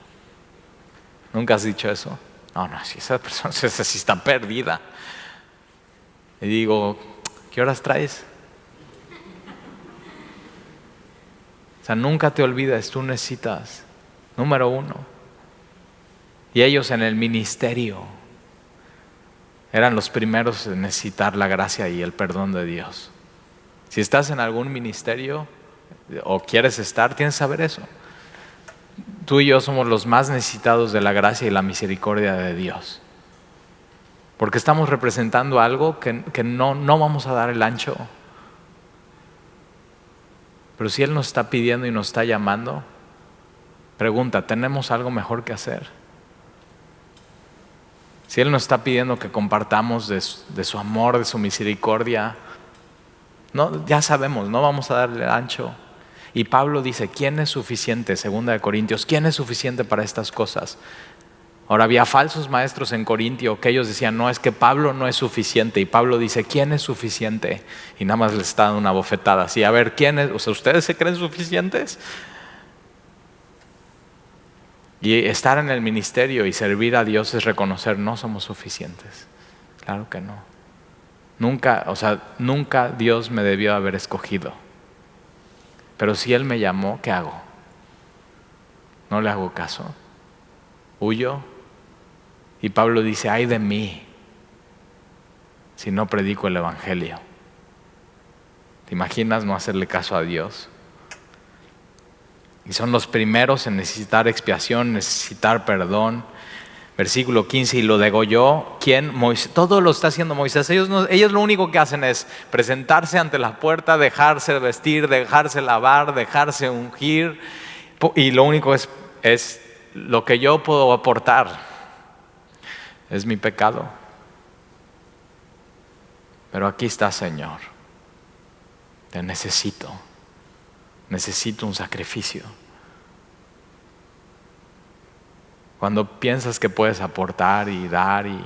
¿Nunca has dicho eso? No, si esa persona sí está perdida. Y digo, ¿qué horas traes? O sea, nunca te olvides, tú necesitas, número uno. Y ellos en el ministerio eran los primeros en necesitar la gracia y el perdón de Dios. Si estás en algún ministerio o quieres estar, tienes que saber eso. Tú y yo somos los más necesitados de la gracia y la misericordia de Dios. Porque estamos representando algo que no vamos a dar el ancho. Pero si Él nos está pidiendo y nos está llamando, pregunta, ¿tenemos algo mejor que hacer? Si Él nos está pidiendo que compartamos de su amor, de su misericordia, no, ya sabemos, no vamos a darle ancho. Y Pablo dice, ¿quién es suficiente? 2 Corintios, ¿quién es suficiente para estas cosas? Ahora, había falsos maestros en Corintio que ellos decían, no, es que Pablo no es suficiente. Y Pablo dice, ¿quién es suficiente? Y nada más les está dando una bofetada así, a ver, ¿quién es? O sea, ¿ustedes se creen suficientes? Y estar en el ministerio y servir a Dios es reconocer, no somos suficientes. Claro que no. Nunca Dios me debió haber escogido. Pero si Él me llamó, ¿qué hago? No le hago caso. Huyo. Y Pablo dice, ay de mí si no predico el evangelio. ¿Te imaginas no hacerle caso a Dios? Y son los primeros en necesitar expiación, necesitar perdón. Versículo 15, y lo degolló. ¿Quién? Moisés. Todo lo está haciendo Moisés. Ellos lo único que hacen es presentarse ante la puerta, dejarse vestir, dejarse lavar, dejarse ungir. Y lo único es lo que yo puedo aportar es mi pecado. Pero aquí está, Señor. Te necesito. Necesito un sacrificio. Cuando piensas que puedes aportar y dar y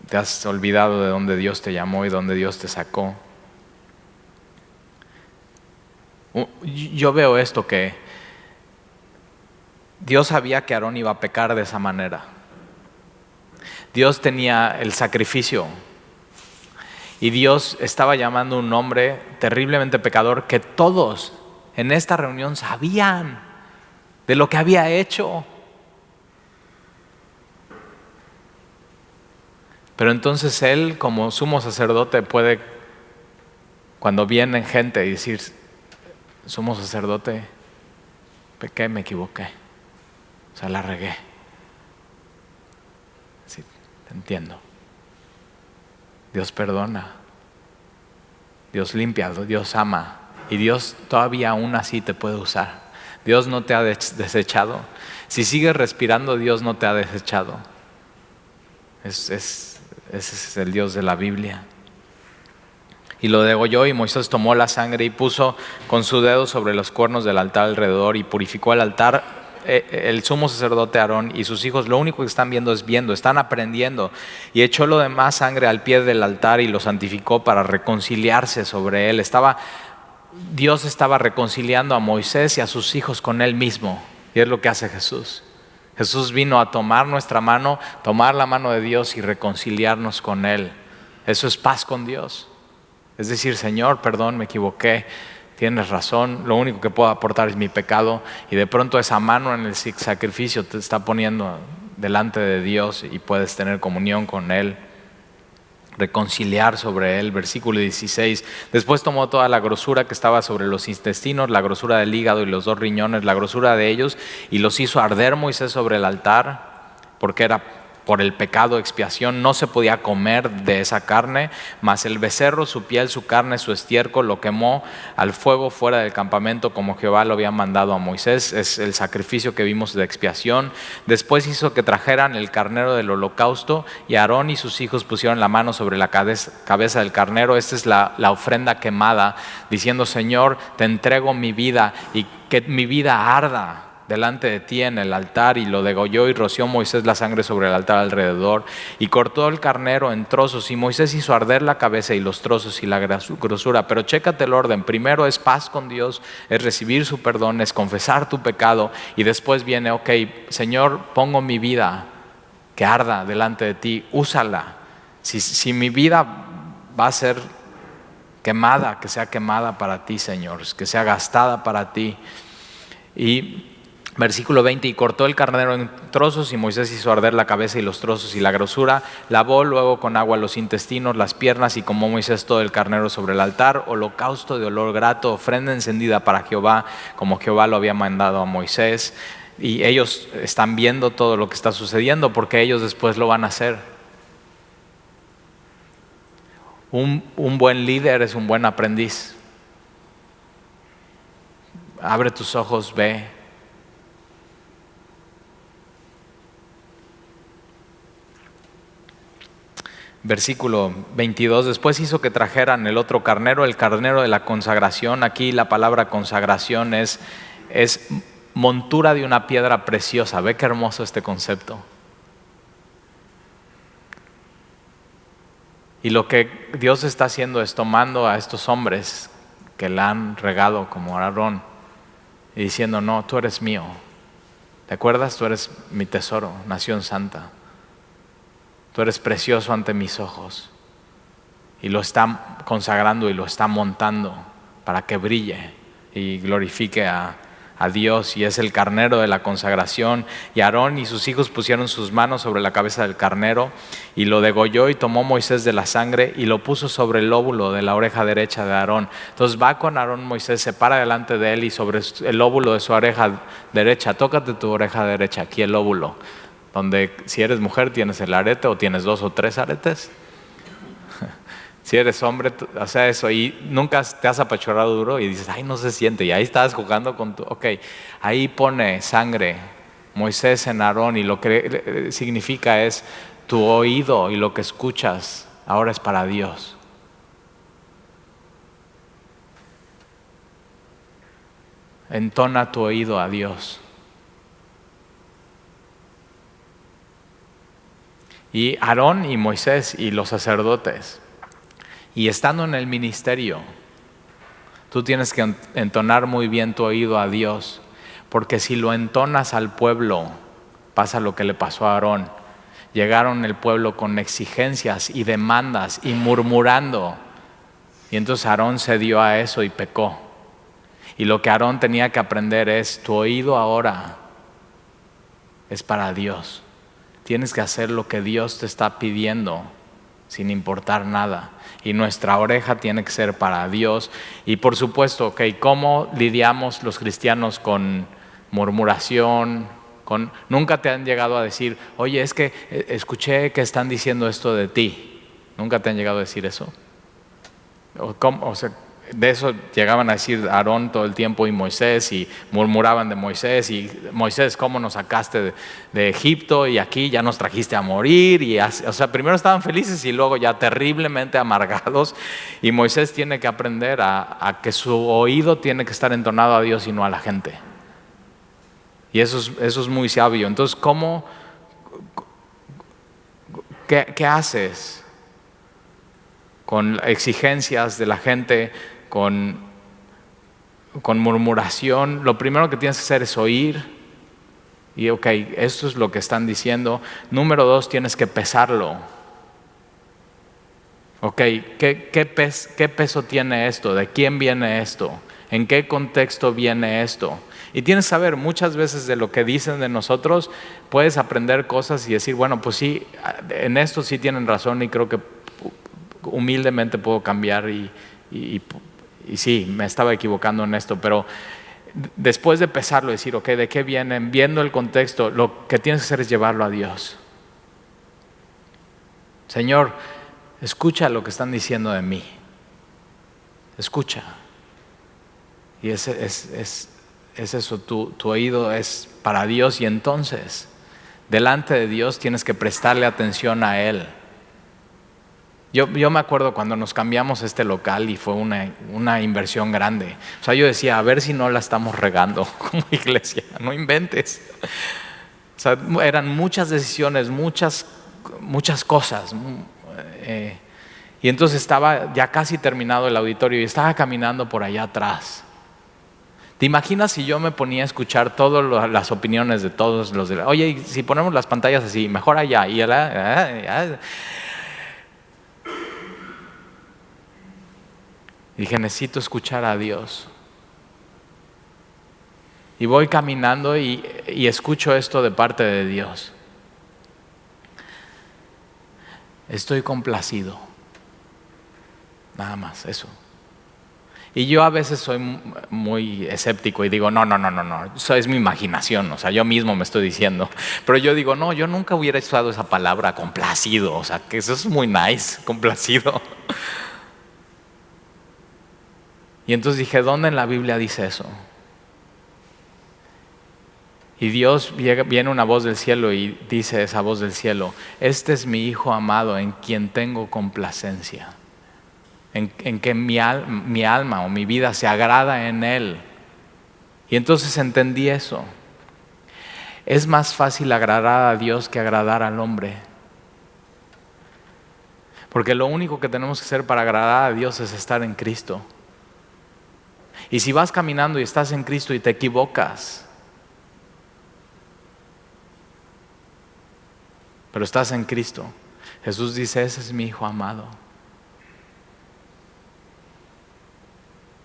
te has olvidado de dónde Dios te llamó y dónde Dios te sacó. Yo veo esto, que Dios sabía que Aarón iba a pecar de esa manera. Dios tenía el sacrificio y Dios estaba llamando a un hombre terriblemente pecador que todos en esta reunión sabían de lo que había hecho. Pero entonces él, como sumo sacerdote, puede, cuando viene gente, y decir: sumo sacerdote, pequé, me equivoqué, o sea, la regué. Sí, te entiendo. Dios perdona, Dios limpia, Dios ama, y Dios todavía aún así te puede usar. Dios no te ha desechado. Si sigues respirando, Dios no te ha desechado. Ese es el Dios de la Biblia. Y lo degolló, y Moisés tomó la sangre y puso con su dedo sobre los cuernos del altar alrededor y purificó el altar. El sumo sacerdote Aarón y sus hijos lo único que están viendo, están aprendiendo, y echó lo demás sangre al pie del altar y lo santificó para reconciliarse sobre él. Dios estaba reconciliando a Moisés y a sus hijos con él mismo, y es lo que hace Jesús. Jesús vino a tomar nuestra mano, tomar la mano de Dios y reconciliarnos con él. Eso es paz con Dios. Es decir: Señor, perdón, me equivoqué, tienes razón, lo único que puedo aportar es mi pecado. Y de pronto esa mano en el sacrificio te está poniendo delante de Dios y puedes tener comunión con él, reconciliar sobre él. Versículo 16: después tomó toda la grosura que estaba sobre los intestinos, la grosura del hígado y los 2 riñones, la grosura de ellos, y los hizo arder Moisés sobre el altar, porque era por el pecado expiación. No se podía comer de esa carne, mas el becerro, su piel, su carne, su estiércol, lo quemó al fuego fuera del campamento, como Jehová lo había mandado a Moisés. Es el sacrificio que vimos de expiación. Después hizo que trajeran el carnero del holocausto, y Aarón y sus hijos pusieron la mano sobre la cabeza del carnero. Esta es la ofrenda quemada, diciendo: Señor, te entrego mi vida, y que mi vida arda delante de ti en el altar. Y lo degolló, y roció Moisés la sangre sobre el altar alrededor, y cortó el carnero en trozos, y Moisés hizo arder la cabeza y los trozos y la grosura. Pero chécate el orden: primero es paz con Dios, es recibir su perdón, es confesar tu pecado, y después viene: ok, Señor, pongo mi vida que arda delante de ti, úsala. Si mi vida va a ser quemada, que sea quemada para ti, Señor, que sea gastada para ti. Y versículo 20: y cortó el carnero en trozos, y Moisés hizo arder la cabeza y los trozos y la grosura. Lavó luego con agua los intestinos, las piernas, y comó Moisés todo el carnero sobre el altar. Holocausto de olor grato, ofrenda encendida para Jehová, como Jehová lo había mandado a Moisés. Y ellos están viendo todo lo que está sucediendo, porque ellos después lo van a hacer. Un buen líder es un buen aprendiz. Abre tus ojos, ve. Versículo 22: después hizo que trajeran el otro carnero, el carnero de la consagración. Aquí la palabra consagración es montura de una piedra preciosa. Ve qué hermoso este concepto. Y lo que Dios está haciendo es tomando a estos hombres que la han regado, como Aarón, y diciendo: no, tú eres mío. ¿Te acuerdas? Tú eres mi tesoro, nación santa. Tú eres precioso ante mis ojos. Y lo está consagrando y lo está montando para que brille y glorifique a Dios. Y es el carnero de la consagración. Y Aarón y sus hijos pusieron sus manos sobre la cabeza del carnero, y lo degolló, y tomó Moisés de la sangre y lo puso sobre el lóbulo de la oreja derecha de Aarón. Entonces va con Aarón Moisés, se para delante de él, y sobre el lóbulo de su oreja derecha: tócate tu oreja derecha, aquí el lóbulo, donde si eres mujer tienes el arete, o tienes 2 o 3 aretes. Si eres hombre, o sea, eso, y nunca te has apachurrado duro y dices, ay, no se siente, y ahí estás jugando con tu... Ok, ahí pone sangre Moisés en Aarón, y lo que significa es tu oído y lo que escuchas ahora es para Dios. Entona tu oído a Dios. Y Aarón y Moisés y los sacerdotes, y estando en el ministerio, tú tienes que entonar muy bien tu oído a Dios, porque si lo entonas al pueblo, pasa lo que le pasó a Aarón. Llegaron el pueblo con exigencias y demandas y murmurando, y entonces Aarón cedió a eso y pecó. Y lo que Aarón tenía que aprender es, tu oído ahora es para Dios. Tienes que hacer lo que Dios te está pidiendo, sin importar nada. Y nuestra oreja tiene que ser para Dios. Y por supuesto, okay, ¿cómo lidiamos los cristianos con murmuración? Nunca te han llegado a decir, oye, es que escuché que están diciendo esto de ti. ¿Nunca te han llegado a decir eso? O sea, de eso llegaban a decir Aarón todo el tiempo y Moisés, y murmuraban de Moisés, y Moisés, ¿cómo nos sacaste de Egipto? Y aquí ya nos trajiste a morir. O sea, primero estaban felices y luego ya terriblemente amargados. Y Moisés tiene que aprender a que su oído tiene que estar entonado a Dios y no a la gente. Y eso es muy sabio. Entonces, ¿qué haces con exigencias de la gente, con murmuración? Lo primero que tienes que hacer es oír. Y ok, esto es lo que están diciendo. Número 2, tienes que pesarlo. Ok, ¿qué peso tiene esto? ¿De quién viene esto? ¿En qué contexto viene esto? Y tienes que saber, muchas veces de lo que dicen de nosotros, puedes aprender cosas y decir, bueno, pues sí, en esto sí tienen razón y creo que humildemente puedo cambiar y sí, me estaba equivocando en esto, pero después de pesarlo, decir, ok, ¿de qué vienen? Viendo el contexto, lo que tienes que hacer es llevarlo a Dios. Señor, escucha lo que están diciendo de mí. Escucha. Y es eso, tu oído es para Dios, y entonces, delante de Dios tienes que prestarle atención a Él. Yo me acuerdo cuando nos cambiamos este local y fue una inversión grande. O sea, yo decía, a ver si no la estamos regando como iglesia, no inventes. O sea, eran muchas decisiones, muchas cosas. Y entonces estaba ya casi terminado el auditorio y estaba caminando por allá atrás. ¿Te imaginas si yo me ponía a escuchar todas las opiniones de todos los de oye, si ponemos las pantallas así, mejor allá? Y dije, necesito escuchar a Dios. Y voy caminando y escucho esto de parte de Dios. Estoy complacido. Nada más, eso. Y yo a veces soy muy escéptico y digo, no, eso es mi imaginación, o sea, yo mismo me estoy diciendo. Pero yo digo, no, yo nunca hubiera usado esa palabra complacido, o sea, que eso es muy nice, complacido. Y entonces dije, ¿dónde en la Biblia dice eso? Y Dios, viene una voz del cielo y dice esa voz del cielo, este es mi Hijo amado en quien tengo complacencia. En que mi alma o mi vida se agrada en Él. Y entonces entendí eso. Es más fácil agradar a Dios que agradar al hombre. Porque lo único que tenemos que hacer para agradar a Dios es estar en Cristo. Y si vas caminando y estás en Cristo y te equivocas, pero estás en Cristo, Jesús dice, ese es mi Hijo amado.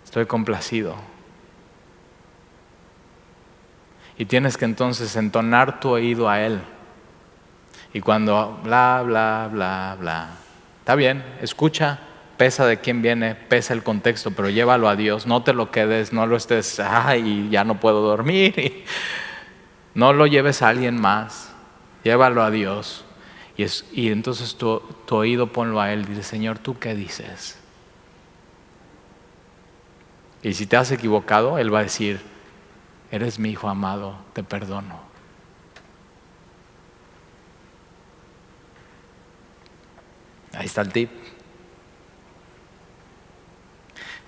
Estoy complacido. Y tienes que entonces entonar tu oído a Él. Y cuando bla, bla, bla, bla, está bien, escucha, pesa de quién viene, pesa el contexto, pero llévalo a Dios. No te lo quedes, no lo estés, ay, ya no puedo dormir. No lo lleves a alguien más, llévalo a Dios. Y entonces tu oído ponlo a Él y dile, Señor, ¿tú qué dices? Y si te has equivocado, Él va a decir, eres mi hijo amado, te perdono. Ahí está el tip.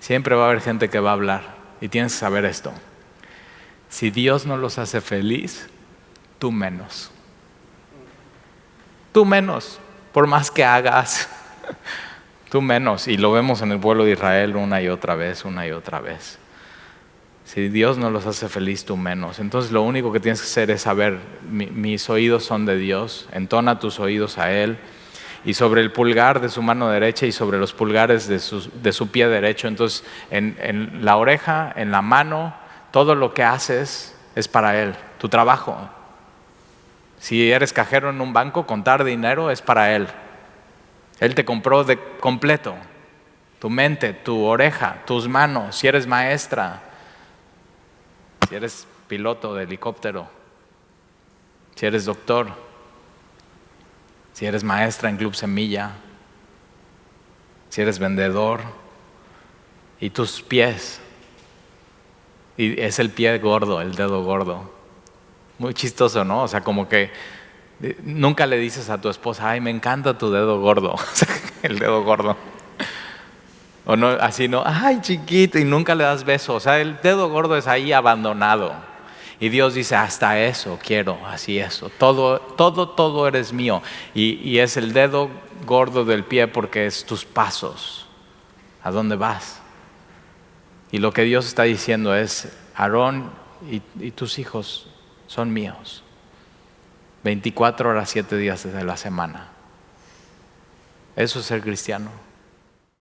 Siempre va a haber gente que va a hablar y tienes que saber esto. Si Dios no los hace feliz, tú menos. Tú menos, por más que hagas, tú menos. Y lo vemos en el pueblo de Israel una y otra vez, una y otra vez. Si Dios no los hace feliz, tú menos. Entonces lo único que tienes que hacer es saber, mis oídos son de Dios, entona tus oídos a Él. Y sobre el pulgar de su mano derecha y sobre los pulgares de su pie derecho. Entonces en la oreja, en la mano, todo lo que haces es para Él, tu trabajo. Si eres cajero en un banco, contar dinero es para Él. Él te compró de completo, tu mente, tu oreja, tus manos. Si eres maestra, si eres piloto de helicóptero, si eres doctor, si eres maestra en Club Semilla, si eres vendedor, y tus pies, y es el pie gordo, el dedo gordo. Muy chistoso, ¿no? O sea, como que nunca le dices a tu esposa, ay, me encanta tu dedo gordo, el dedo gordo. O no, así no, ay, chiquito, y nunca le das beso. O sea, el dedo gordo es ahí abandonado. Y Dios dice, hasta eso quiero, así eso. Todo eres mío. Y es el dedo gordo del pie porque es tus pasos. ¿A dónde vas? Y lo que Dios está diciendo es, Aarón y tus hijos son míos. 24 horas, 7 días de la semana. Eso es ser cristiano.